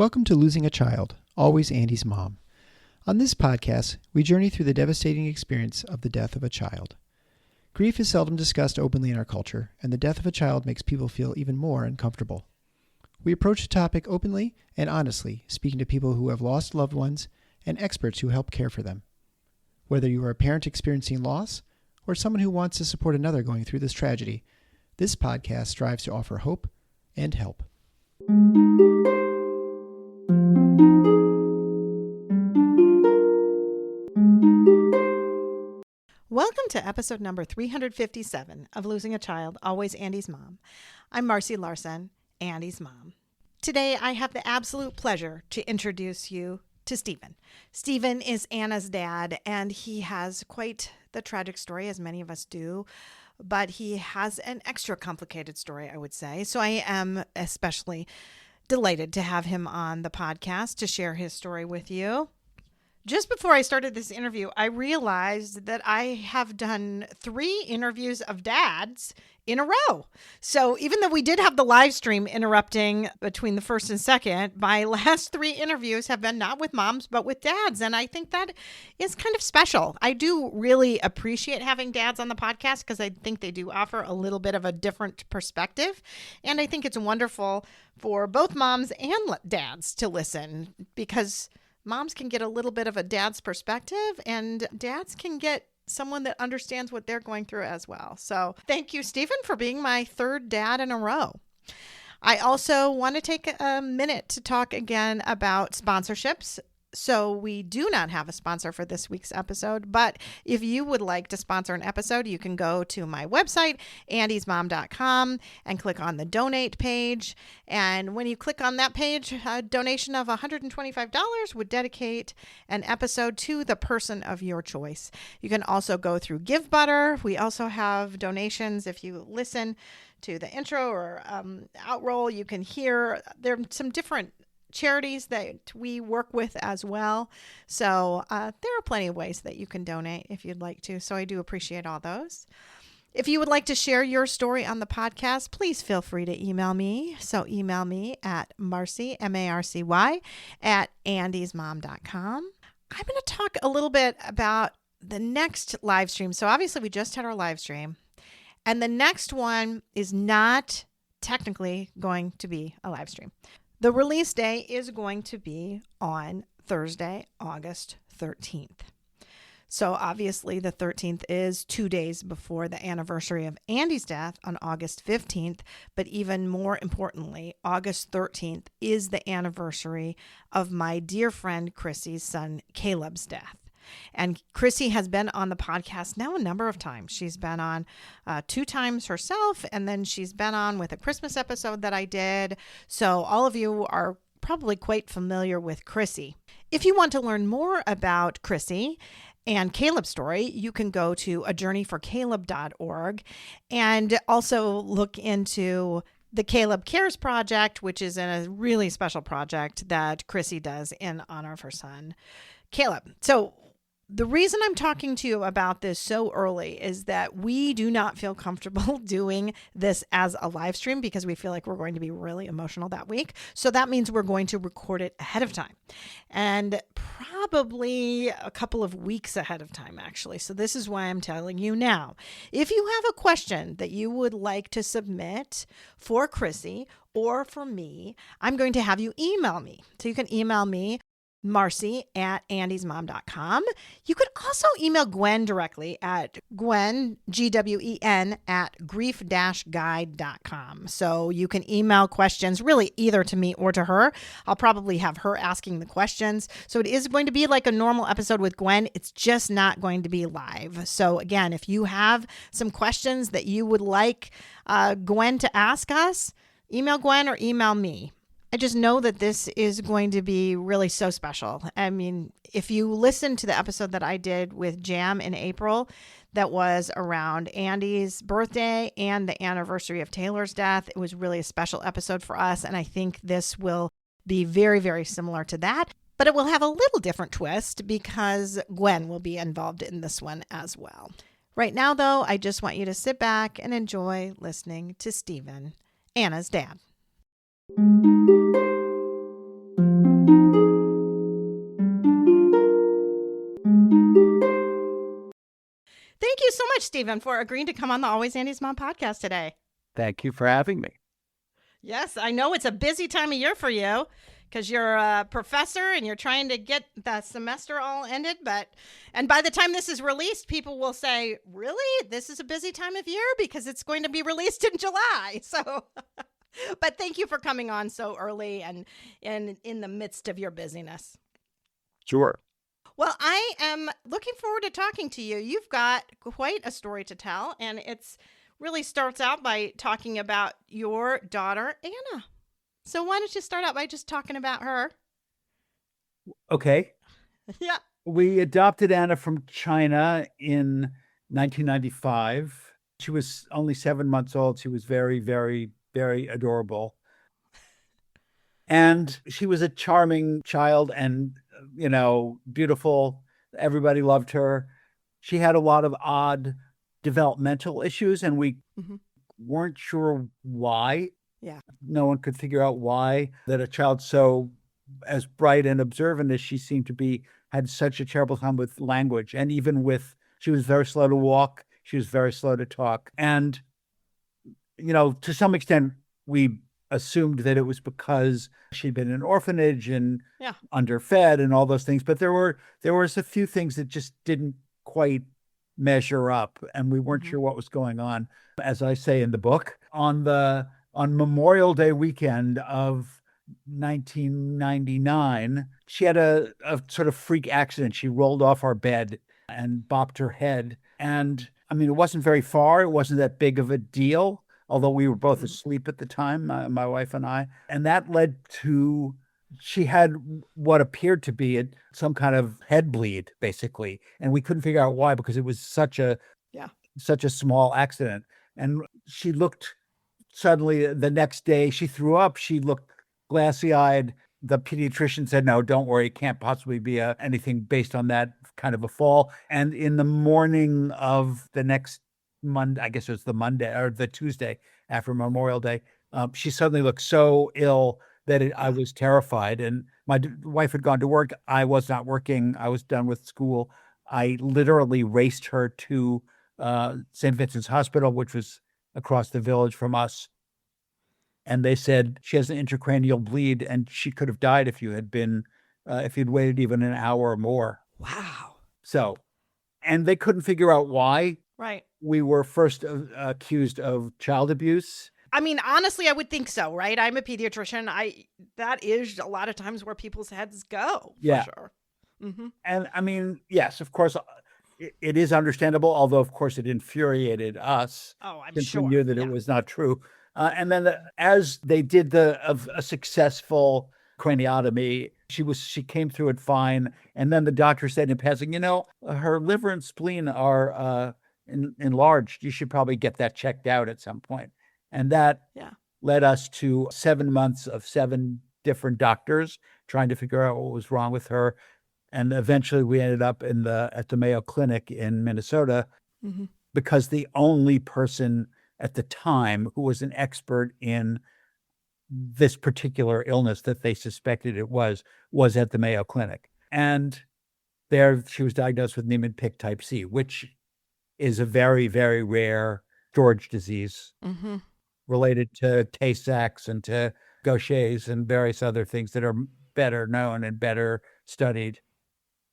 Welcome to Losing a Child, Always Andy's Mom. On this podcast, we journey through the devastating experience of the death of a child. Grief is seldom discussed openly in our culture, and the death of a child makes people feel even more uncomfortable. We approach the topic openly and honestly, speaking to people who have lost loved ones and experts who help care for them. Whether you are a parent experiencing loss or someone who wants to support another going through this tragedy, this podcast strives to offer hope and help. Welcome to episode number 357 of Losing a Child, Always Andy's Mom. I'm Marcy Larson, Andy's mom. Today, I have the absolute pleasure to introduce you to Stephen. Stephen is Anna's dad, and he has quite the tragic story, as many of us do, but he has an extra complicated story, I would say. So I am especially delighted to have him on the podcast to share his story with you. Just before I started this interview, I realized that I have done 3 interviews of dads in a row. So even though we did have the live stream interrupting between the first and second, my last 3 interviews have been not with moms, but with dads. And I think that is kind of special. I do really appreciate having dads on the podcast because I think they do offer a little bit of a different perspective. And I think it's wonderful for both moms and dads to listen because moms can get a little bit of a dad's perspective and dads can get someone that understands what they're going through as well. So thank you, Stephen, for being my 3rd dad in a row. I also want to take a minute to talk again about sponsorships. So we do not have a sponsor for this week's episode, but if you would like to sponsor an episode, you can go to my website, andysmom.com, and click on the donate page. And when you click on that page, a donation of $125 would dedicate an episode to the person of your choice. You can also go through GiveButter. We also have donations. If you listen to the intro or outroll, you can hear there are some different charities that we work with as well. So there are plenty of ways that you can donate if you'd like to. So I do appreciate all those. If you would like to share your story on the podcast, please feel free to email me. So email me at Marcy, M-A-R-C-Y, at andysmom.com. I'm going to talk a little bit about the next live stream. So obviously we just had our live stream. And the next one is not technically going to be a live stream. The release day is going to be on Thursday, August 13th. So obviously the 13th is 2 days before the anniversary of Andy's death on August 15th. But even more importantly, August 13th is the anniversary of my dear friend Chrissy's son Caleb's death. And Chrissy has been on the podcast now a number of times. She's been on 2 times herself, and then she's been on with a Christmas episode that I did. So all of you are probably quite familiar with Chrissy. If you want to learn more about Chrissy and Caleb's story, you can go to ajourneyforcaleb.org and also look into the Caleb Cares Project, which is a really special project that Chrissy does in honor of her son, Caleb. So the reason I'm talking to you about this so early is that we do not feel comfortable doing this as a live stream because we feel like we're going to be really emotional that week. So that means we're going to record it ahead of time and probably a couple of weeks ahead of time, actually. So this is why I'm telling you now. If you have a question that you would like to submit for Chrissy or for me, I'm going to have you email me. So you can email me Marcy at andysmom.com. You could also email Gwen directly at Gwen, Gwen, at grief-guide.com. So you can email questions really either to me or to her. I'll probably have her asking the questions. So it is going to be like a normal episode with Gwen. It's just not going to be live. So again, if you have some questions that you would like Gwen to ask us, email Gwen or email me. I just know that this is going to be really so special. I mean, if you listen to the episode that I did with Jam in April, that was around Andy's birthday and the anniversary of Taylor's death, it was really a special episode for us. And I think this will be very, very similar to that. But it will have a little different twist because Gwen will be involved in this one as well. Right now, though, I just want you to sit back and enjoy listening to Stephen, Anna's dad. Thank you so much, Stephen, for agreeing to come on the Always Andy's Mom podcast today. Thank you for having me. Yes, I know it's a busy time of year for you because you're a professor and you're trying to get the semester all ended. And by the time this is released, people will say, really? This is a busy time of year because it's going to be released in July. So, but thank you for coming on so early and in the midst of your busyness. Sure. Well, I am looking forward to talking to you. You've got quite a story to tell, and it's really starts out by talking about your daughter, Anna. So why don't you start out by just talking about her? Okay. Yeah. We adopted Anna from China in 1995. She was only 7 months old. She was very, very, very adorable. And she was a charming child and, beautiful. Everybody loved her. She had a lot of odd developmental issues, and we weren't sure why. Yeah. No one could figure out why that a child so as bright and observant as she seemed to be had such a terrible time with language. And even she was very slow to walk. She was very slow to talk. And, to some extent, we assumed that it was because she'd been in an orphanage and underfed and all those things. But there was a few things that just didn't quite measure up, and we weren't sure what was going on. As I say in the book, on Memorial Day weekend of 1999, she had a sort of freak accident. She rolled off our bed and bopped her head. And I mean, it wasn't very far. It wasn't that big of a deal, although we were both asleep at the time, my wife and I. And that led to, she had what appeared to be some kind of head bleed, basically. And we couldn't figure out why, because it was such a small accident. And she looked, suddenly the next day she threw up. She looked glassy-eyed. The pediatrician said, no, don't worry, it can't possibly be anything based on that kind of a fall. And in the morning of the next Monday, I guess it was the Monday or the Tuesday after Memorial Day, she suddenly looked so ill that I was terrified. And my wife had gone to work. I was not working. I was done with school. I literally raced her to St. Vincent's Hospital, which was across the village from us. And they said she has an intracranial bleed and she could have died if you'd waited even an hour or more. Wow. So, and they couldn't figure out why. Right. We were first accused of child abuse. I mean, honestly, I would think so, right? I'm a pediatrician. That is a lot of times where people's heads go. For sure. Mm-hmm. And I mean, yes, of course, it is understandable, although of course it infuriated us. Oh, I'm since sure. We knew that it was not true. And then as they did a successful craniotomy, she came through it fine. And then the doctor said in passing, her liver and spleen are enlarged. You should probably get that checked out at some point. And that led us to 7 months of 7 different doctors trying to figure out what was wrong with her. And eventually we ended up at the Mayo Clinic in Minnesota because the only person at the time who was an expert in this particular illness that they suspected it was at the Mayo Clinic. And there she was diagnosed with Niemann-Pick Type C, which is a very, very rare storage disease related to Tay-Sachs and to Gaucher's and various other things that are better known and better studied.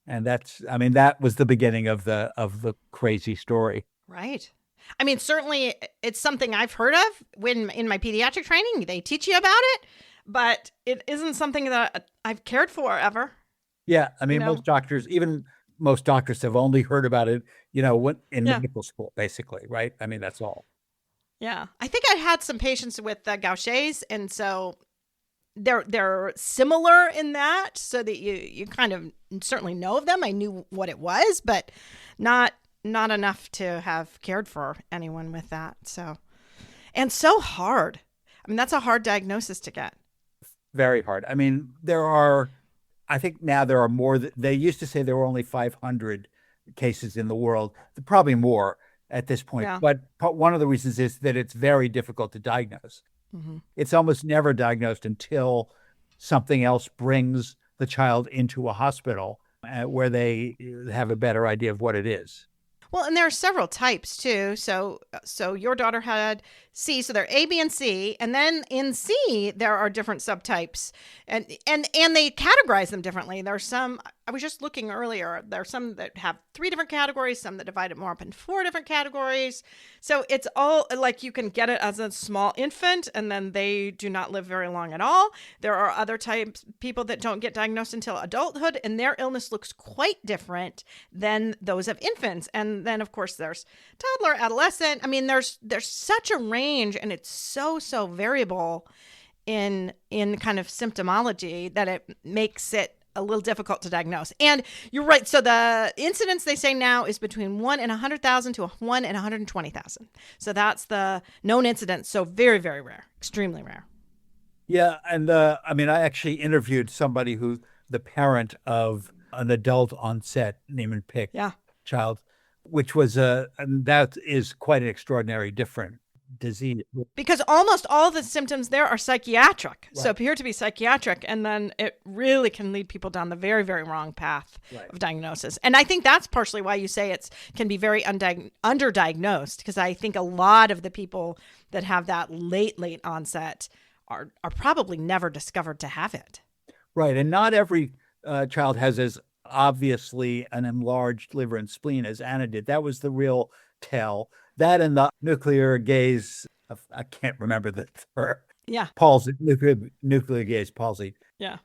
And that was the beginning of the crazy story. Right. I mean, certainly it's something I've heard of when in my pediatric training, they teach you about it, but it isn't something that I've cared for ever. Yeah. I mean, most doctors have only heard about it, in medical school, basically. Right. I mean, that's all. Yeah. I think I had some patients with Gaucher's, and so they're similar in that, so that you kind of certainly know of them. I knew what it was, but not enough to have cared for anyone with that. So, and so hard. I mean, that's a hard diagnosis to get. Very hard. I mean, I think now there are more. They used to say there were only 500 cases in the world, probably more at this point. Yeah. But one of the reasons is that it's very difficult to diagnose. It's almost never diagnosed until something else brings the child into a hospital where they have a better idea of what it is. Well, and there are several types too. So your daughter had C, so they're A, B, and C, and then in C there are different subtypes, and they categorize them differently. There's some, I was just looking earlier. There are some that have 3 different categories, some that divide it more up in 4 different categories. So it's all like you can get it as a small infant, and then they do not live very long at all. There are other types, people that don't get diagnosed until adulthood, and their illness looks quite different than those of infants. And then, of course, there's toddler, adolescent. I mean, there's such a range, and it's so variable in kind of symptomology that it makes it a little difficult to diagnose. And you're right. So the incidence they say now is between 1 in 100,000 to 1 in 120,000. So that's the known incidence. So very, very rare, extremely rare. Yeah. And I mean, I actually interviewed somebody who, the parent of an adult onset Niemann-Pick child, which was and that is quite an extraordinary different disease. Because almost all the symptoms there are psychiatric. Right. So appear to be psychiatric, and then it really can lead people down the very, very wrong path of diagnosis. And I think that's partially why you say it can be very underdiagnosed, because I think a lot of the people that have that late onset are probably never discovered to have it. Right. And not every child has as obviously an enlarged liver and spleen as Anna did. That was the real tell. That and the nuclear gaze, I can't remember the term. Yeah. Palsy, nuclear gaze palsy. Yeah.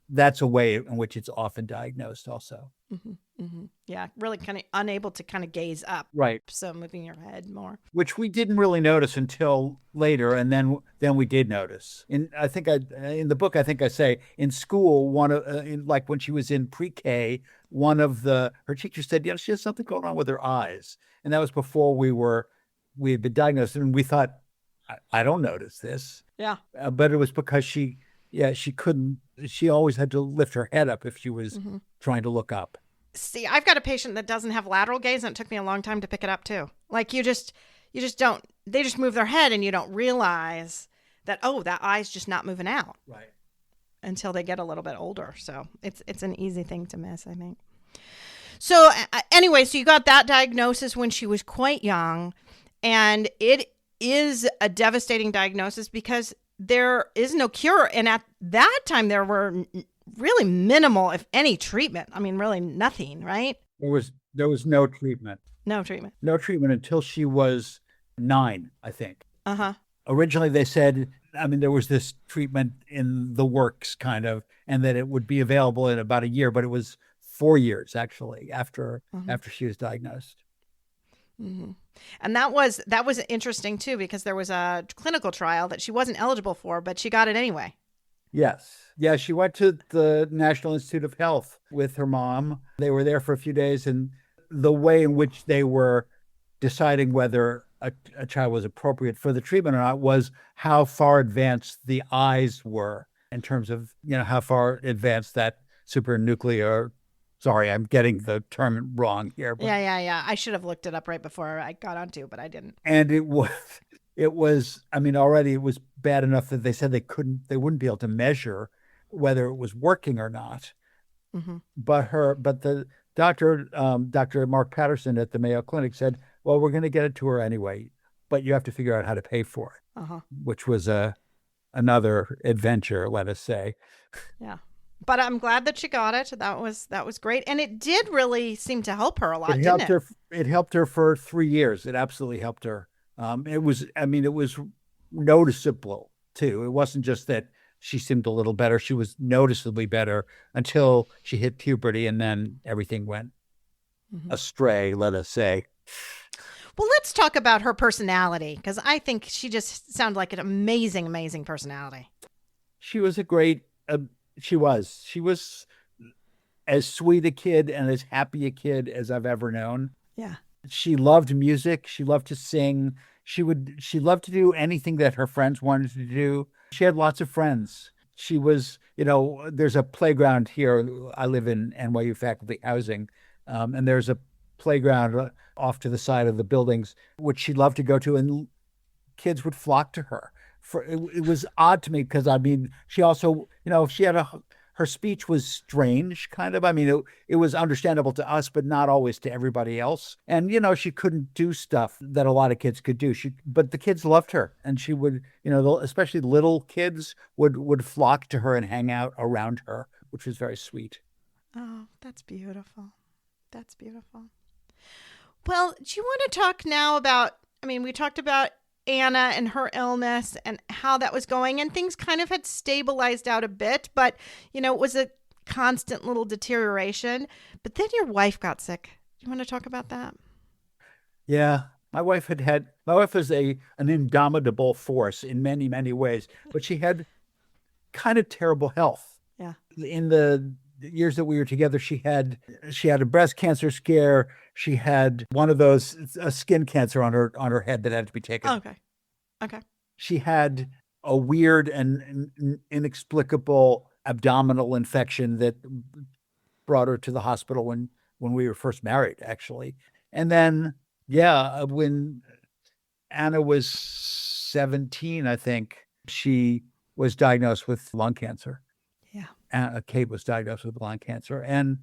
That's a way in which it's often diagnosed also. Mm-hmm. Mm-hmm. Yeah. Really kind of unable to kind of gaze up. Right. So moving your head more. Which we didn't really notice until later. And then we did notice. In the book, I think I say in school, like when she was in pre-K, her teacher said, she has something going on with her eyes. And that was before we had been diagnosed. And we thought, I don't notice this. Yeah. But it was because she always had to lift her head up if she was trying to look up. See, I've got a patient that doesn't have lateral gaze, and it took me a long time to pick it up too. Like you just don't, they just move their head and you don't realize that, that eye's just not moving out. Right. Until they get a little bit older. So it's an easy thing to miss, I think. So anyway, so you got that diagnosis when she was quite young, and it is a devastating diagnosis because there is no cure. And at that time, there were really minimal, if any, treatment. I mean, really nothing, right? There was no treatment. No treatment. No treatment until she was 9, I think. Uh-huh. Originally, they said, there was this treatment in the works kind of, and that it would be available in about a year, but it was 4 years actually after she was diagnosed. Mm-hmm. And that was interesting too, because there was a clinical trial that she wasn't eligible for, but she got it anyway. Yes. Yeah, she went to the National Institute of Health with her mom. They were there for a few days, and the way in which they were deciding whether a child was appropriate for the treatment or not was how far advanced the eyes were in terms of, how far advanced that supranuclear. Sorry, I'm getting the term wrong here. But, yeah. I should have looked it up right before I got onto it, but I didn't. And it was, already it was bad enough that they said they wouldn't be able to measure whether it was working or not. Mm-hmm. But the doctor, Dr. Mark Patterson at the Mayo Clinic said, well, we're going to get it to her anyway, but you have to figure out how to pay for it, which was another adventure, let us say. Yeah. But I'm glad that she got it. That was great. And it did really seem to help her a lot, didn't it? It helped her for 3 years. It absolutely helped her. It was noticeable too. It wasn't just that she seemed a little better. She was noticeably better until she hit puberty, and then everything went astray, let us say. Well, let's talk about her personality, because I think she just sounded like an amazing, amazing personality. She was a great, she was as sweet a kid and as happy a kid as I've ever known. Yeah. She loved music. She loved to sing. She loved to do anything that her friends wanted to do. She had lots of friends. She was, there's a playground here. I live in NYU faculty housing, and there's a playground off to the side of the buildings, which she loved to go to, and kids would flock to her. It was odd to me because, she also, she had her speech was strange, kind of. I mean, it was understandable to us, but not always to everybody else. And, she couldn't do stuff that a lot of kids could do. But the kids loved her, and she would, especially little kids would flock to her and hang out around her, which was very sweet. Oh, that's beautiful. That's beautiful. Well, do you want to talk now about, we talked about Anna and her illness and how that was going, and things kind of had stabilized out a bit, but, it was a constant little deterioration. But then your wife got sick. Do you want to talk about that? Yeah. My wife was an indomitable force in many, many ways, but she had kind of terrible health. Yeah. In the years that we were together, she had a breast cancer scare. She had one of those skin cancer on her head that had to be taken. Oh, okay. She had a weird and inexplicable abdominal infection that brought her to the hospital when we were first married, actually. And then, when Anna was 17, I think, she was diagnosed with lung cancer. Yeah. Kate was diagnosed with lung cancer. And,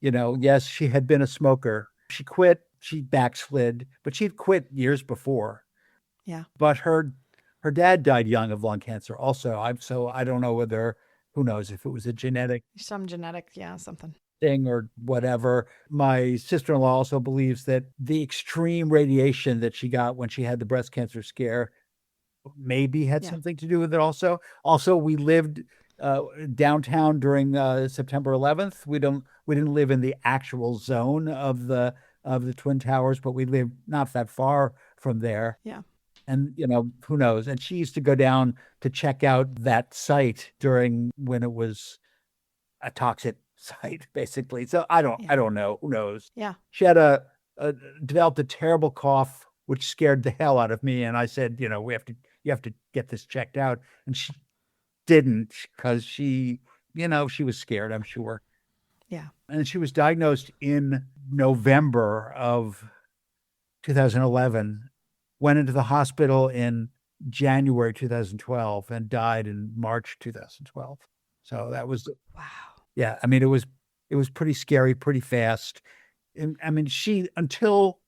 yes, she had been a smoker. She quit, she backslid, but she'd quit years before. Yeah. But her dad died young of lung cancer also. I don't know who knows if it was a genetic something thing or whatever. My sister-in-law also believes that the extreme radiation that she got when she had the breast cancer scare maybe had something to do with it also. Also, we lived downtown during September 11th. We didn't live in the actual zone of the Twin Towers, but we lived not that far from there. Yeah. And, who knows? And she used to go down to check out that site when it was a toxic site, basically. So I don't know. Who knows? Yeah. She had developed a terrible cough, which scared the hell out of me. And I said, you have to get this checked out. And she didn't, because she was scared, I'm sure. Yeah. And she was diagnosed in November of 2011, went into the hospital in January 2012, and died in March 2012. So that was, wow. Yeah. I mean, it was pretty scary, pretty fast. And I mean, until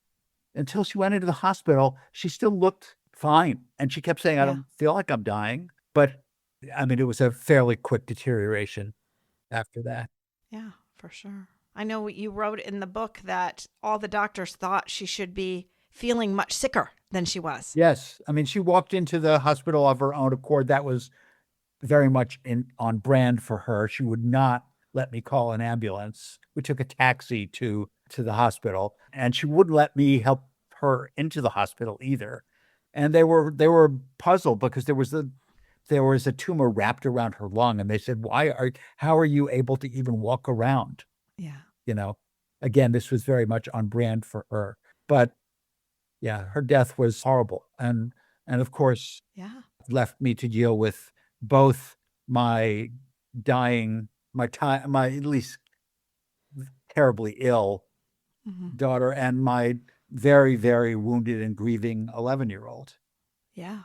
she went into the hospital, she still looked fine. And she kept saying, I don't feel like I'm dying. But I mean, it was a fairly quick deterioration after that. Yeah, for sure. I know you wrote in the book that all the doctors thought she should be feeling much sicker than she was. Yes. I mean, she walked into the hospital of her own accord. That was very much on brand for her. She would not let me call an ambulance. We took a taxi to the hospital, and she wouldn't let me help her into the hospital either. And they were puzzled because there was a tumor wrapped around her lung, and they said, how are you able to even walk around? Yeah. Again, this was very much on brand for her. But yeah, her death was horrible. And of course, left me to deal with both my dying, my at least terribly ill daughter, and my very, very wounded and grieving 11-year-old. Yeah.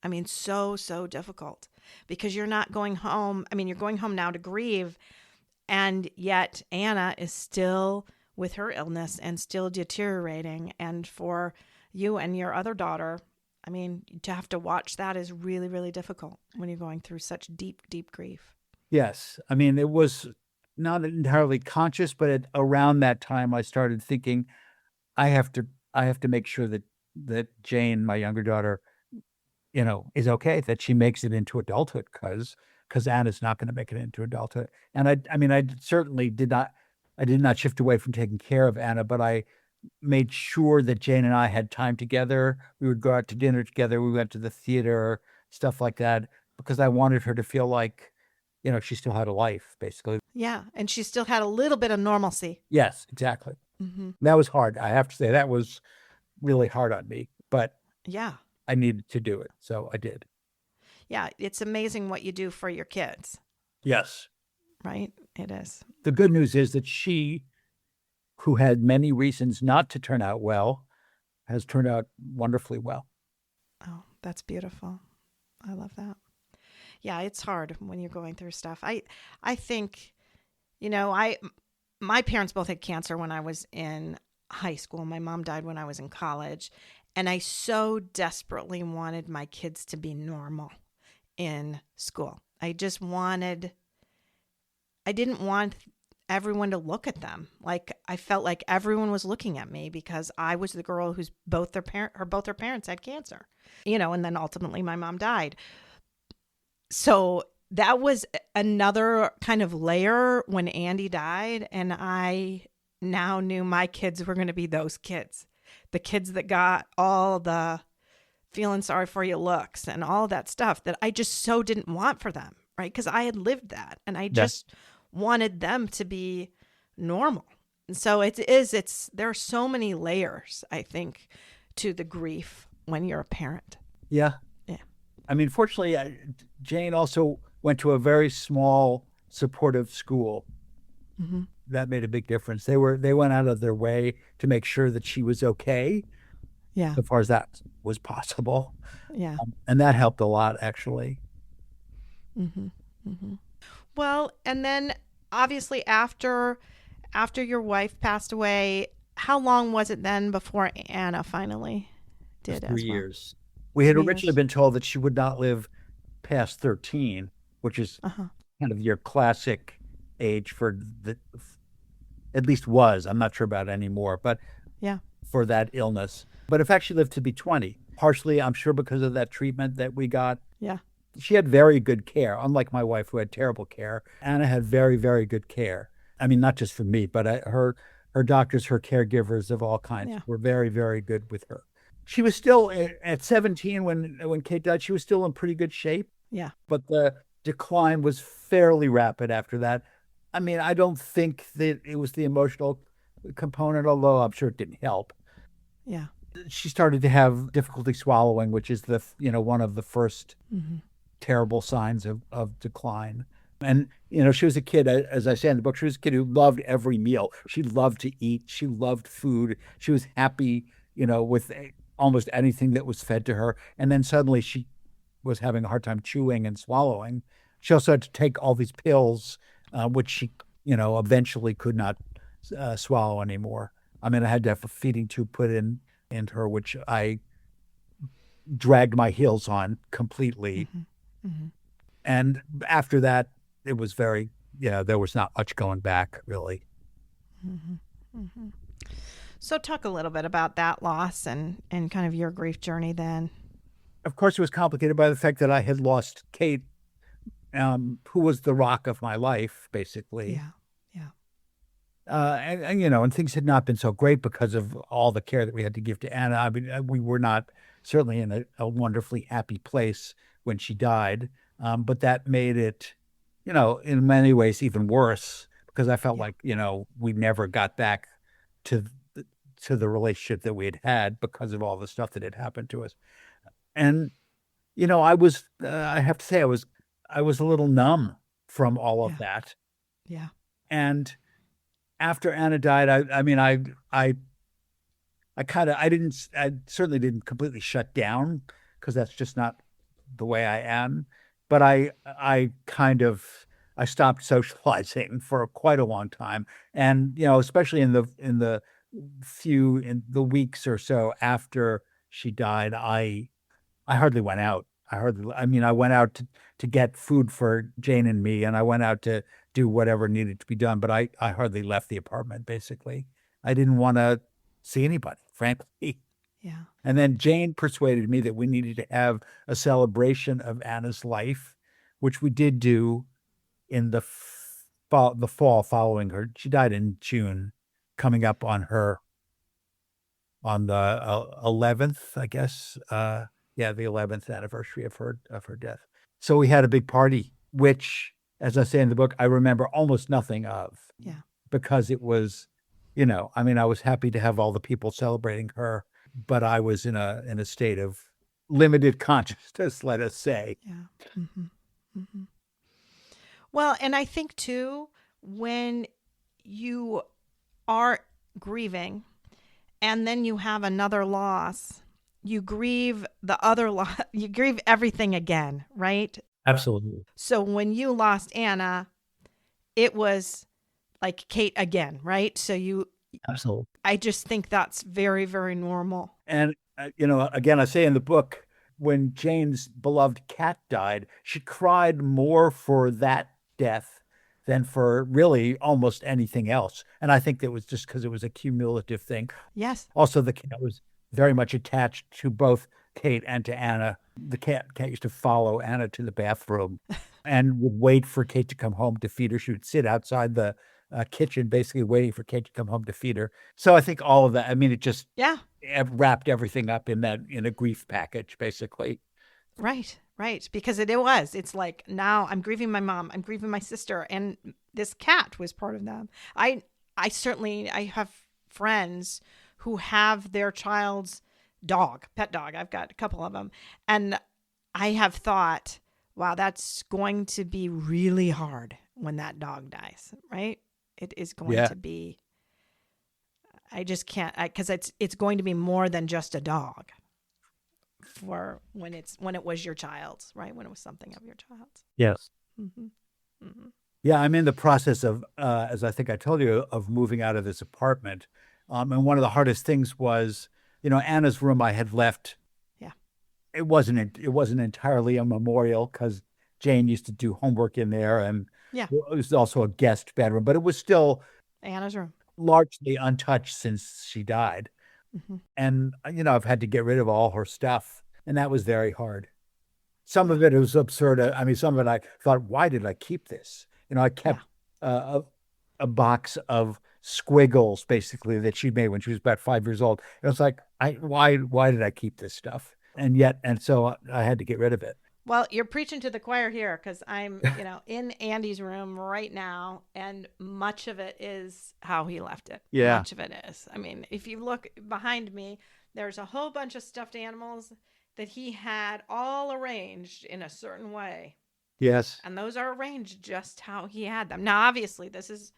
I mean, so difficult, because you're not going home. I mean, you're going home now to grieve, and yet Anna is still with her illness and still deteriorating. And for you and your other daughter, I mean, to have to watch that is really, really difficult when you're going through such deep, deep grief. Yes. I mean, it was not entirely conscious, but around that time, I started thinking, I have to make sure that Jane, my younger daughter, is okay, that she makes it into adulthood, because Anna's not going to make it into adulthood. And I certainly did not shift away from taking care of Anna, but I made sure that Jane and I had time together. We would go out to dinner together. We went to the theater, stuff like that, because I wanted her to feel like, she still had a life, basically. Yeah. And she still had a little bit of normalcy. Yes, exactly. Mm-hmm. That was hard. I have to say, that was really hard on me, but yeah, I needed to do it. So I did. Yeah. It's amazing what you do for your kids. Yes. Right? It is. The good news is that she, who had many reasons not to turn out well, has turned out wonderfully well. Oh, that's beautiful. I love that. Yeah, it's hard when you're going through stuff. I think, my parents both had cancer when I was in high school. My mom died when I was in college, and I so desperately wanted my kids to be normal in school. I didn't want everyone to look at them. Like I felt like everyone was looking at me because I was the girl whose both their parents had cancer. And then ultimately my mom died. So that was another kind of layer when Andy died, and I now knew my kids were going to be those kids. The kids that got all the feeling sorry for you looks and all that stuff that I just so didn't want for them, right? Because I had lived that, and I just wanted them to be normal. And so there are so many layers, I think, to the grief when you're a parent. Yeah. Yeah. I mean, fortunately, Jane also went to a very small, supportive school. Mm-hmm. That made a big difference. They went out of their way to make sure that she was okay, Yeah. so far as that was possible. Yeah. And that helped a lot, actually. Mm-hmm. Mm-hmm. Well, and then obviously after your wife passed away, how long was it then before Anna finally did as well? 3 years. We had 3 originally years. been told that she would not live past 13, which is kind of your classic age for at least was. I'm not sure about it anymore, but Yeah. for that illness. But in fact, she lived to be 20. Partially, I'm sure, because of that treatment that we got. Yeah. She had very good care, unlike my wife, who had terrible care. Anna had very, very good care. I mean, not just for me, but her doctors, her caregivers of all kinds were very, very good with her. She was still at 17 when Kate died. She was still in pretty good shape. Yeah. But the decline was fairly rapid after that. I mean, I don't think that it was the emotional component, although I'm sure it didn't help. Yeah. She started to have difficulty swallowing, which is one of the first terrible signs of decline. And, she was a kid, as I say in the book, she was a kid who loved every meal. She loved to eat. She loved food. She was happy, with almost anything that was fed to her. And then suddenly she was having a hard time chewing and swallowing. She also had to take all these pills, which she, eventually could not swallow anymore. I mean, I had to have a feeding tube put into her, which I dragged my heels on completely. And after that, it was there was not much going back, really. So talk a little bit about that loss and kind of your grief journey then. Of course, it was complicated by the fact that I had lost Kate, who was the rock of my life, basically. Yeah. Yeah. And things had not been so great because of all the care that we had to give to Anna. I mean, we were not certainly in a wonderfully happy place when she died. But that made it, in many ways even worse, because I felt like, we never got back to the relationship that we had had because of all the stuff that had happened to us. And, I have to say, I was a little numb from all of that. Yeah. And after Anna died, I certainly didn't completely shut down, because that's just not the way I am. But I stopped socializing for quite a long time. And, especially in the weeks or so after she died, I hardly went out. I went out to get food for Jane and me, and I went out to do whatever needed to be done, but I hardly left the apartment, basically. I didn't want to see anybody, frankly. Yeah. And then Jane persuaded me that we needed to have a celebration of Anna's life, which we did do in the fall following her. She died in June, coming up on the 11th, I guess. The 11th anniversary of her death. So we had a big party, which, as I say in the book, I remember almost nothing of. Yeah. Because it was, I was happy to have all the people celebrating her, but I was in a state of limited consciousness, let us say. Yeah. Well, and I think too, when you are grieving and then you have another loss, you grieve the other loss, you grieve everything again, right? Absolutely. So when you lost Anna, it was like Kate again, right? So Absolutely. I just think that's very, very normal. And, again, I say in the book, when Jane's beloved cat died, she cried more for that death than for really almost anything else. And I think that was just because it was a cumulative thing. Yes. Also, the cat was very much attached to both Kate and to Anna. The cat used to follow Anna to the bathroom and would wait for Kate to come home to feed her. She would sit outside the kitchen, basically waiting for Kate to come home to feed her. So I think all of that, I mean, it just Yeah. wrapped everything up in a grief package, basically. Right. Right. Because it's like now I'm grieving my mom, I'm grieving my sister, and this cat was part of them. I have friends who have their child's pet dog. I've got a couple of them. And I have thought, wow, that's going to be really hard when that dog dies, right? It is going to be, I just can't, because it's going to be more than just a dog for when it was your child's, right? When it was something of your child's. Yes. Mm-hmm. Mm-hmm. Yeah, I'm in the process of, as I think I told you, of moving out of this apartment. And one of the hardest things was, Anna's room I had left. Yeah. It wasn't entirely a memorial because Jane used to do homework in there, and Yeah. it was also a guest bedroom, but it was still Anna's room. largely untouched since she died. Mm-hmm. And, I've had to get rid of all her stuff, and that was very hard. Some of it was absurd. I mean, some of it I thought, why did I keep this? I kept a box of squiggles, basically, that she made when she was about 5 years old. It was like, why did I keep this stuff? And so I had to get rid of it. Well, you're preaching to the choir here because I'm, in Andy's room right now, and much of it is how he left it. Yeah. Much of it is. I mean, if you look behind me, there's a whole bunch of stuffed animals that he had all arranged in a certain way. Yes. And those are arranged just how he had them. Now, obviously, this is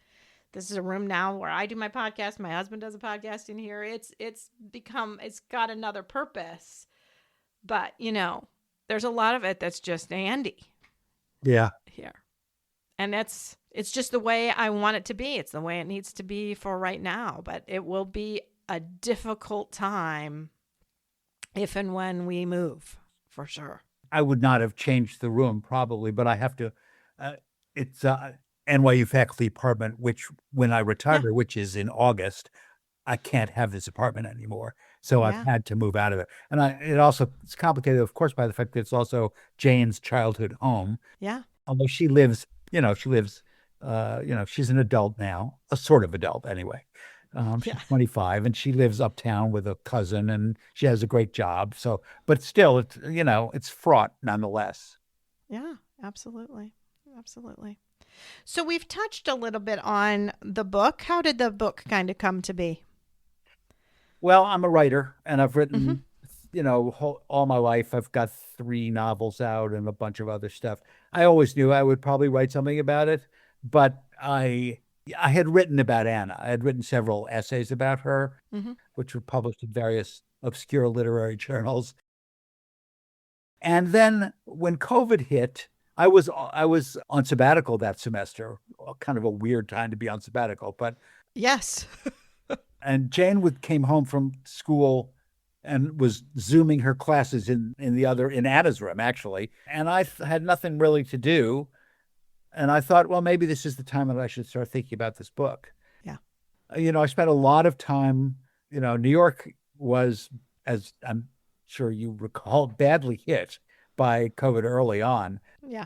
a room now where I do my podcast. My husband does a podcast in here. It's got another purpose. But, there's a lot of it that's just Andy. Yeah. Here. And it's just the way I want it to be. It's the way it needs to be for right now. But it will be a difficult time if and when we move, for sure. I would not have changed the room probably, but I have to, it's NYU faculty apartment, which when I retire, which is in August, I can't have this apartment anymore. So I've had to move out of it. And it's complicated, of course, by the fact that it's also Jane's childhood home. Yeah. Although she's an adult now, a sort of adult anyway. She's 25 and she lives uptown with a cousin and she has a great job. So, but still, it's fraught nonetheless. Yeah, absolutely. Absolutely. So we've touched a little bit on the book. How did the book kind of come to be? Well, I'm a writer and I've written, all my life. I've got 3 novels out and a bunch of other stuff. I always knew I would probably write something about it, but I had written about Anna. I had written several essays about her, which were published in various obscure literary journals. And then when COVID hit, I was on sabbatical that semester. Kind of a weird time to be on sabbatical, but yes. And Jane came home from school and was Zooming her classes in Anna's room, actually. And I had nothing really to do. And I thought, well, maybe this is the time that I should start thinking about this book. Yeah. I spent a lot of time, New York was, as I'm sure you recall, badly hit by COVID early on. Yeah.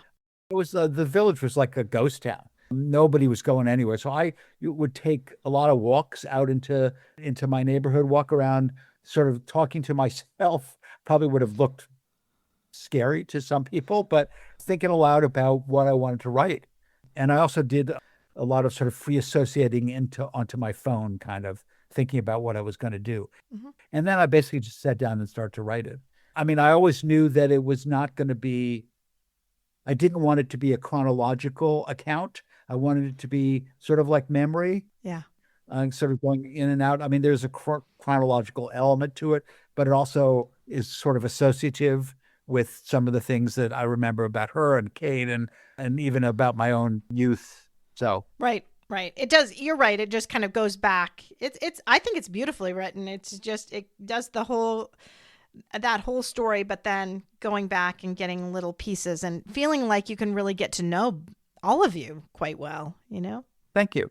It was, the village was like a ghost town. Nobody was going anywhere. So I would take a lot of walks out into my neighborhood, walk around, sort of talking to myself. Probably would have looked scary to some people, but thinking aloud about what I wanted to write. And I also did a lot of sort of free associating onto my phone, kind of thinking about what I was going to do. And then I basically just sat down and started to write it. I mean, I always knew that it was not going to be, I didn't want it to be a chronological account. I wanted it to be sort of like memory. Yeah. Sort of going in and out. I mean, there's a chronological element to it, but it also is sort of associative with some of the things that I remember about her and Kate and even about my own youth. So Right. It does. You're right. It just kind of goes back. I think it's beautifully written. It's just, it does that whole story, but then going back and getting little pieces and feeling like you can really get to know all of you quite well, you know? thank you.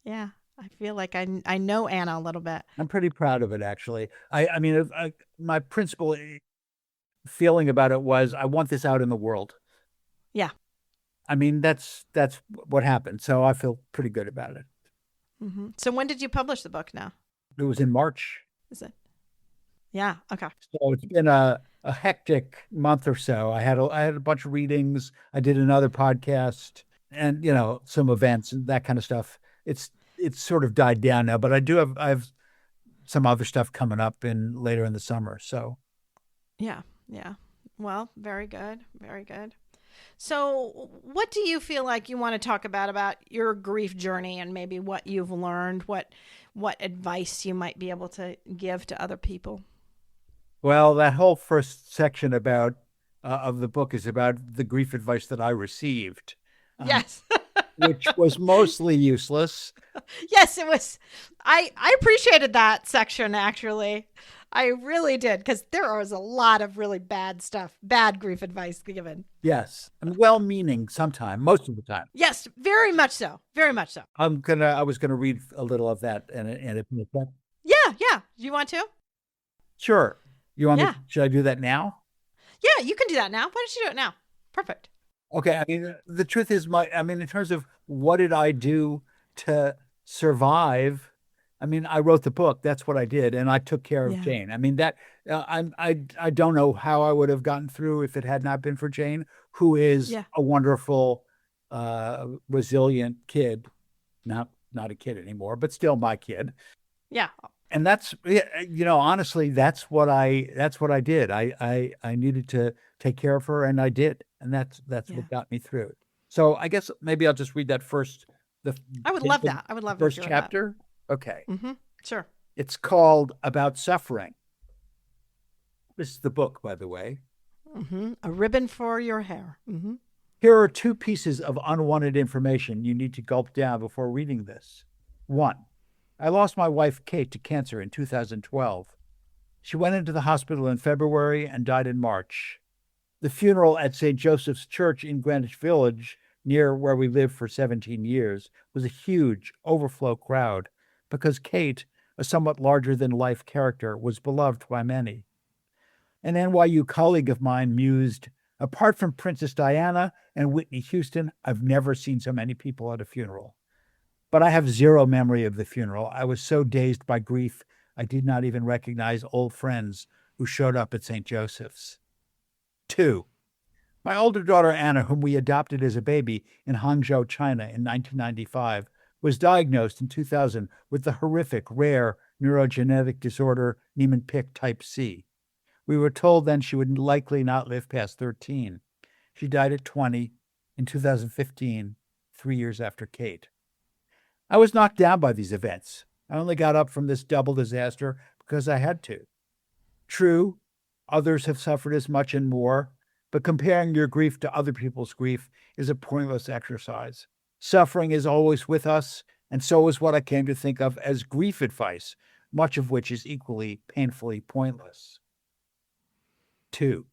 Yeah. I feel like I know Anna a little bit. I'm pretty proud of it, actually. I mean, my principal feeling about it was I want this out in the world. Yeah. I mean, that's what happened. So I feel pretty good about it. Mm-hmm. So when did you publish the book now? It was in March. Is it? Yeah. Okay. So it's been a hectic month or so. I had a bunch of readings. I did another podcast and, some events and that kind of stuff. It's sort of died down now, but I have some other stuff coming up later in the summer. So Yeah. Well, very good. Very good. So what do you feel like you want to talk about your grief journey and maybe what you've learned, what advice you might be able to give to other people? well, that whole first section about of the book is about the grief advice that I received, Yes. which was mostly useless. Yes, it was. I appreciated that section, actually. I really did, because there was a lot of really bad stuff, bad grief advice given. Yes, and well-meaning sometimes, most of the time. Yes, very much so. Very much so. I was gonna read a little of that and if Yeah. Do you want to? sure. You want me? Yeah. Should I do that now? Yeah, you can do that now. Why don't you do it now? Perfect. Okay. I mean, the truth is, in terms of what did I do to survive? I mean, I wrote the book. That's what I did, and I took care of Yeah. Jane. I mean, that I don't know how I would have gotten through if it had not been for Jane, who is Yeah. a wonderful, resilient kid. Not a kid anymore, but still my kid. Yeah. And that's, honestly, that's what I did. I needed to take care of her, and I did, and that's Yeah. what got me through it. So I guess maybe I'll just read that first. I would love that. I would love first to hear chapter. Okay, that. Mm-hmm. Sure. it's called About Suffering. This is the book, by the way. Mm-hmm. A ribbon for your hair. Mm-hmm. Here are two pieces of unwanted information you need to gulp down before reading this. 1. I lost my wife, Kate, to cancer in 2012. She went into the hospital in February and died in March. The funeral at St. Joseph's Church in Greenwich Village, near where we lived for 17 years, was a huge overflow crowd because Kate, a somewhat larger-than-life character, was beloved by many. An NYU colleague of mine mused, apart from Princess Diana and Whitney Houston, I've never seen so many people at a funeral. But I have zero memory of the funeral. I was so dazed by grief, I did not even recognize old friends who showed up at St. Joseph's. 2. My older daughter, Anna, whom we adopted as a baby in Hangzhou, China in 1995, was diagnosed in 2000 with the horrific, rare neurogenetic disorder Niemann-Pick Type C. We were told then she would likely not live past 13. She died at 20 in 2015, 3 years after Kate. I was knocked down by these events. I only got up from this double disaster because I had to. True, others have suffered as much and more, but comparing your grief to other people's grief is a pointless exercise. Suffering is always with us, and so is what I came to think of as grief advice, much of which is equally painfully pointless. 2.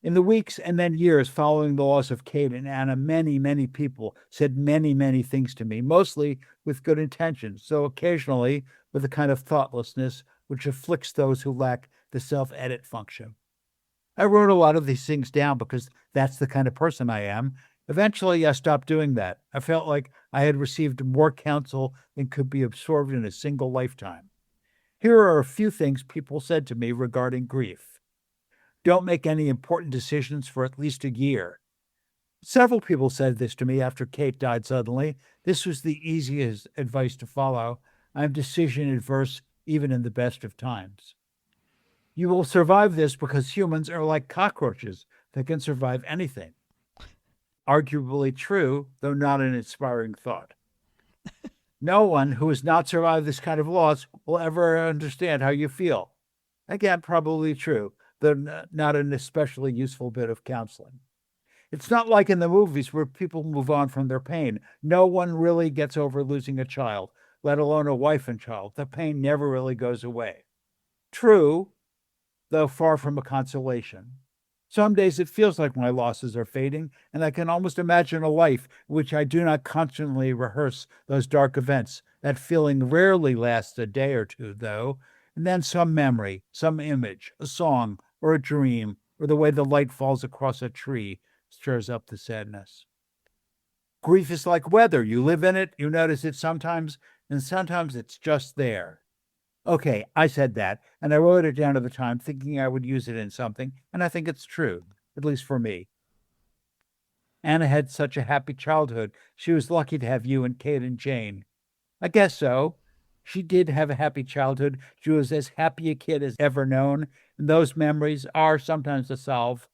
In the weeks and then years following the loss of Kate and Anna, many, many people said many, many things to me, mostly with good intentions, so occasionally with a kind of thoughtlessness which afflicts those who lack the self-edit function. I wrote a lot of these things down because that's the kind of person I am. Eventually, I stopped doing that. I felt like I had received more counsel than could be absorbed in a single lifetime. Here are a few things people said to me regarding grief. Don't make any important decisions for at least a year. Several people said this to me after Kate died suddenly. This was the easiest advice to follow. I'm decision adverse even in the best of times. You will survive this because humans are like cockroaches that can survive anything. Arguably true, though not an inspiring thought. No one who has not survived this kind of loss will ever understand how you feel. Again, probably true, though not an especially useful bit of counseling. It's not like in the movies where people move on from their pain. No one really gets over losing a child, let alone a wife and child. The pain never really goes away. True, though far from a consolation. Some days it feels like my losses are fading, and I can almost imagine a life in which I do not constantly rehearse those dark events. That feeling rarely lasts a day or two, though, and then some memory, some image, a song, or a dream, or the way the light falls across a tree stirs up the sadness. Grief is like weather. You live in it, you notice it sometimes, and sometimes it's just there. Okay, I said that, and I wrote it down at the time thinking I would use it in something, and I think it's true, at least for me. Anna had such a happy childhood. She was lucky to have you and Kate and Jane. I guess so. She did have a happy childhood. She was as happy a kid as ever known, and those memories are sometimes a salve.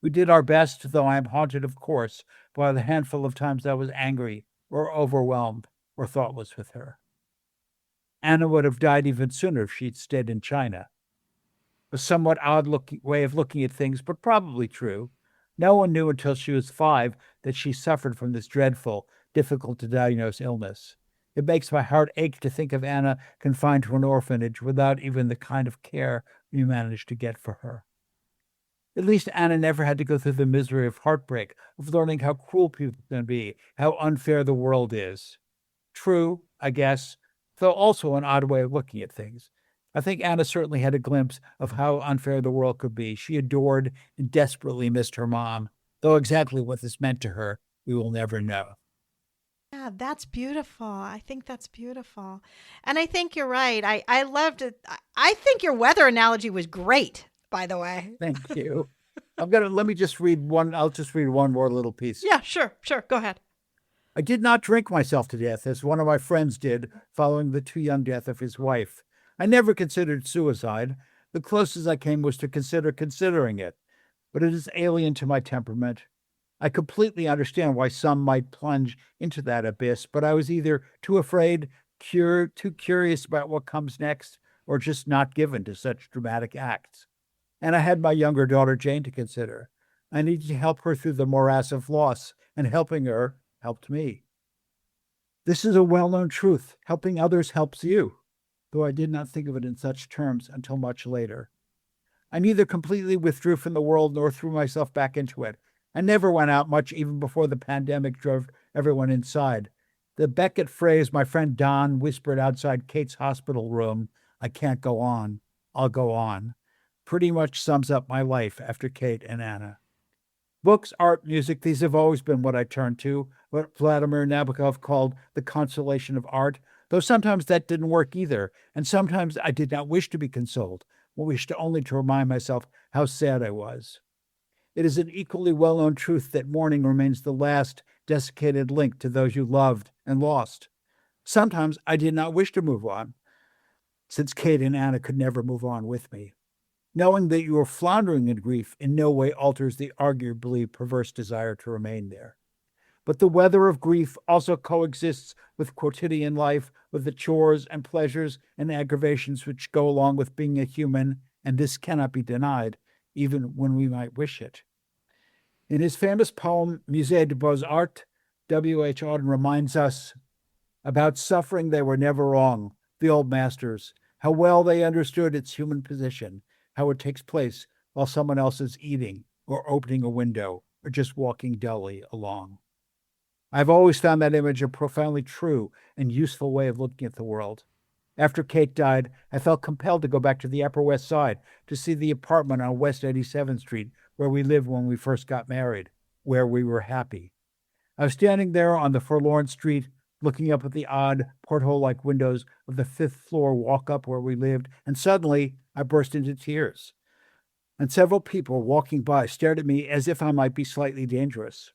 We did our best, though I am haunted, of course, by the handful of times I was angry or overwhelmed or thoughtless with her. Anna would have died even sooner if she'd stayed in China. A somewhat odd way of looking at things, but probably true. No one knew until she was 5 that she suffered from this dreadful, difficult to diagnose illness. It makes my heart ache to think of Anna confined to an orphanage without even the kind of care we managed to get for her. At least Anna never had to go through the misery of heartbreak, of learning how cruel people can be, how unfair the world is. True, I guess, though also an odd way of looking at things. I think Anna certainly had a glimpse of how unfair the world could be. She adored and desperately missed her mom, though exactly what this meant to her, we will never know. Yeah, that's beautiful. I think that's beautiful. And I think you're right. I loved it. I think your weather analogy was great, by the way. Thank you. Let me just read one. I'll just read one more little piece. Yeah, sure. Go ahead. I did not drink myself to death, as one of my friends did following the too young death of his wife. I never considered suicide. The closest I came was to consider considering it, but it is alien to my temperament. I completely understand why some might plunge into that abyss, but I was either too afraid, too curious about what comes next, or just not given to such dramatic acts. And I had my younger daughter Jane to consider. I needed to help her through the morass of loss, and helping her helped me. This is a well-known truth. Helping others helps you, though I did not think of it in such terms until much later. I neither completely withdrew from the world nor threw myself back into it. I never went out much even before the pandemic drove everyone inside. The Beckett phrase my friend Don whispered outside Kate's hospital room, "I can't go on, I'll go on," pretty much sums up my life after Kate and Anna. Books, art, music, these have always been what I turned to, what Vladimir Nabokov called the consolation of art, though sometimes that didn't work either, and sometimes I did not wish to be consoled, but wished only to remind myself how sad I was. It is an equally well-known truth that mourning remains the last desiccated link to those you loved and lost. Sometimes I did not wish to move on, since Kate and Anna could never move on with me. Knowing that you are floundering in grief in no way alters the arguably perverse desire to remain there. But the weather of grief also coexists with quotidian life, with the chores and pleasures and aggravations which go along with being a human, and this cannot be denied, even when we might wish it. In his famous poem, Musée des Beaux-Arts, W.H. Auden reminds us about suffering they were never wrong, the old masters, how well they understood its human position, how it takes place while someone else is eating or opening a window or just walking dully along. I've always found that image a profoundly true and useful way of looking at the world. After Kate died, I felt compelled to go back to the Upper West Side to see the apartment on West 87th Street where we lived when we first got married, where we were happy. I was standing there on the forlorn street, looking up at the odd porthole-like windows of the 5th floor walk-up where we lived, and suddenly I burst into tears. And several people walking by stared at me as if I might be slightly dangerous.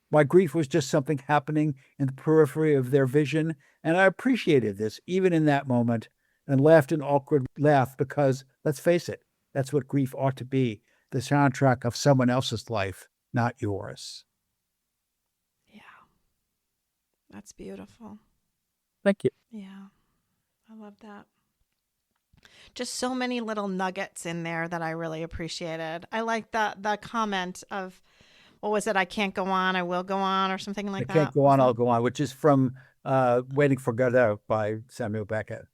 My grief was just something happening in the periphery of their vision, and I appreciated this, even in that moment, and laughed an awkward laugh because, let's face it, that's what grief ought to be, the soundtrack of someone else's life, not yours. Yeah. That's beautiful. Thank you. Yeah. I love that. just so many little nuggets in there that I really appreciated. I like the comment of, what was it? I can't go on, I will go on, or something like I that. Can't Go On, I'll Go On, which is from Waiting for Godot by Samuel Beckett.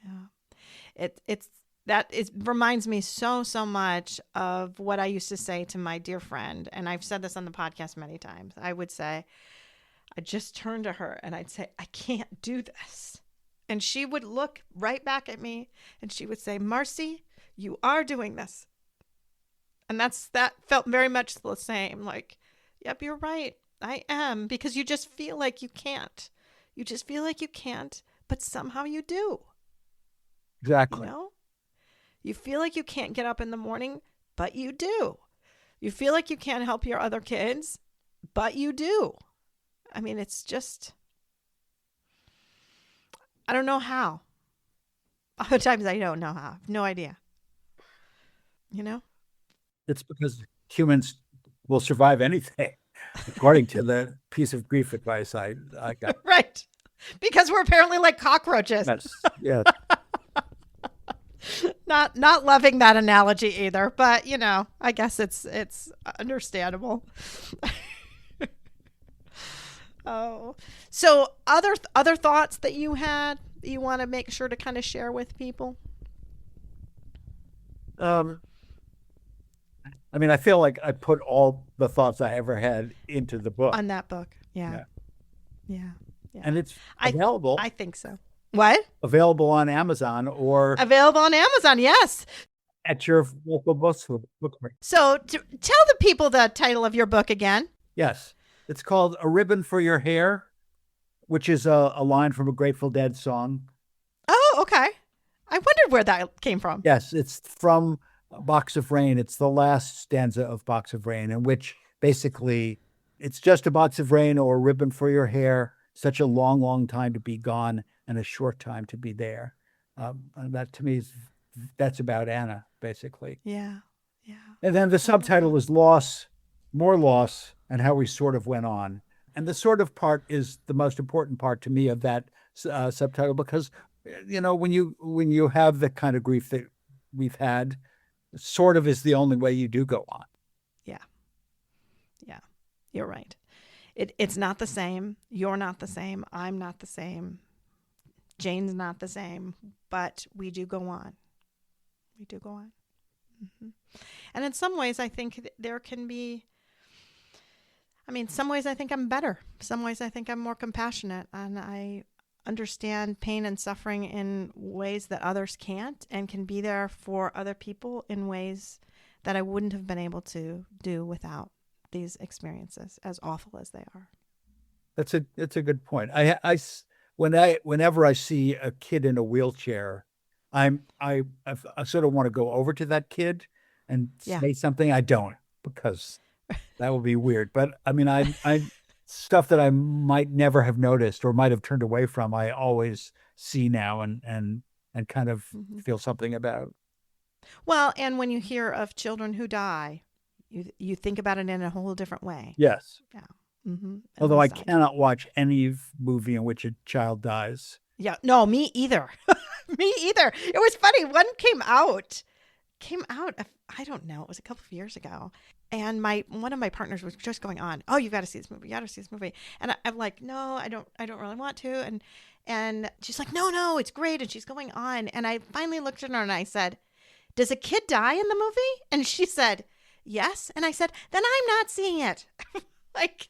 Yeah. It reminds me so much of what I used to say to my dear friend. And I've said this on the podcast many times. I would say, I'd just turn to her and I'd say, I can't do this. And she would look right back at me and she would say, Marcy, you are doing this. And that felt very much the same. Like, yep, you're right. I am. Because you just feel like you can't. You just feel like you can't, but somehow you do. Exactly. You know? You feel like you can't get up in the morning, but you do. You feel like you can't help your other kids, but you do. I mean, it's just, I don't know how. Other times I don't know how. I have no idea. You know? It's because humans will survive anything, according to the piece of grief advice I got. Right. Because we're apparently like cockroaches. Yeah. Not loving that analogy either, but you know, I guess it's understandable. Oh, so other thoughts that you had that you want to make sure to kind of share with people? I mean, I feel like I put all the thoughts I ever had into the book. On that book. Yeah. And it's available. I think so. What? Available on Amazon or Available on Amazon, yes. at your local bookstore. So tell the people the title of your book again. Yes. It's called A Ribbon for Your Hair, which is a line from a Grateful Dead song. Oh, okay. I wondered where that came from. Yes, it's from Box of Rain. It's the last stanza of Box of Rain, in which basically it's just a box of rain or a ribbon for your hair, such a long, long time to be gone and a short time to be there. And that to me that's about Anna, basically. Yeah. And then the subtitle is Loss, More Loss, and How We Sort of Went On. And the sort of part is the most important part to me of that subtitle, because, you know, when you have the kind of grief that we've had, sort of is the only way you do go on. Yeah, you're right. It's not the same. You're not the same. I'm not the same. Jane's not the same, but we do go on. We do go on. Mm-hmm. And in some ways, I think there can be, some ways I think I'm better. Some ways I think I'm more compassionate, and I understand pain and suffering in ways that others can't, and can be there for other people in ways that I wouldn't have been able to do without these experiences, as awful as they are. That's a good point. Whenever I see a kid in a wheelchair, I sort of want to go over to that kid and say something. I don't, because that would be weird. But I mean, I stuff that I might never have noticed or might have turned away from, I always see now and kind of feel something about. Well, and when you hear of children who die, you think about it in a whole different way. Yes. Yeah. Mm-hmm. Although I cannot watch any movie in which a child dies. Yeah. No, me either. Me either. It was funny. One came out. I don't know. It was a couple of years ago. And one of my partners was just going on, oh, you got to see this movie. You got to see this movie. And I'm like, no, I don't really want to. And she's like, no, it's great. And she's going on. And I finally looked at her and I said, does a kid die in the movie? And she said, yes. And I said, then I'm not seeing it. Like,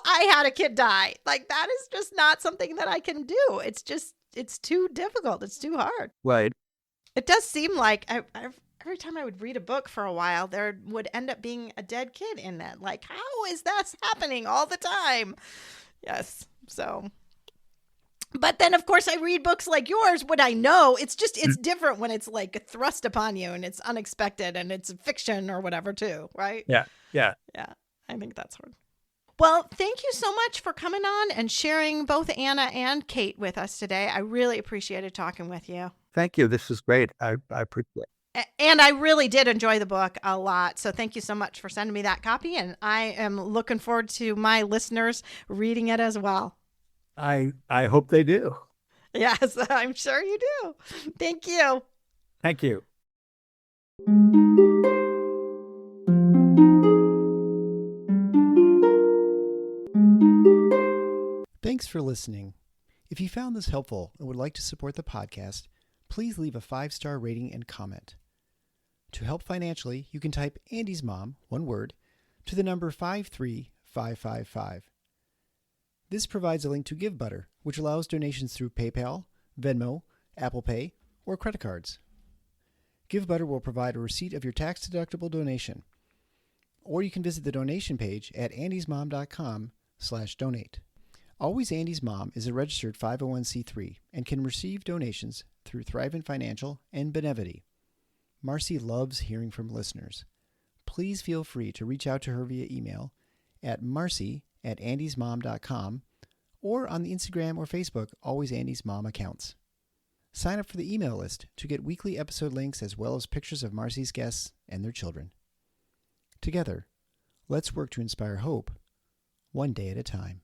I had a kid die. Like, that is just not something that I can do. It's too difficult. It's too hard. Right. It does seem like every time I would read a book for a while, there would end up being a dead kid in it. Like, how is that happening all the time? Yes. So, but then of course I read books like yours. What I know, it's different when it's like thrust upon you and it's unexpected and it's fiction or whatever too. Right. Yeah. I think that's hard. Well, thank you so much for coming on and sharing both Anna and Kate with us today. I really appreciated talking with you. Thank you. This was great. I appreciate it. And I really did enjoy the book a lot. So thank you so much for sending me that copy. And I am looking forward to my listeners reading it as well. I hope they do. Yes, I'm sure you do. Thank you. Thank you. Thanks for listening. If you found this helpful and would like to support the podcast, please leave a 5-star rating and comment. To help financially, you can type Andy's Mom, one word, to the number 53555. This provides a link to GiveButter, which allows donations through PayPal, Venmo, Apple Pay, or credit cards. GiveButter will provide a receipt of your tax-deductible donation, or you can visit the donation page at andysmom.com/donate. Always Andy's Mom is a registered 501c3 and can receive donations through Thrivent Financial and Benevity. Marcy loves hearing from listeners. Please feel free to reach out to her via email at marcy@andysmom.com or on the Instagram or Facebook Always Andy's Mom accounts. Sign up for the email list to get weekly episode links as well as pictures of Marcy's guests and their children. Together, let's work to inspire hope, one day at a time.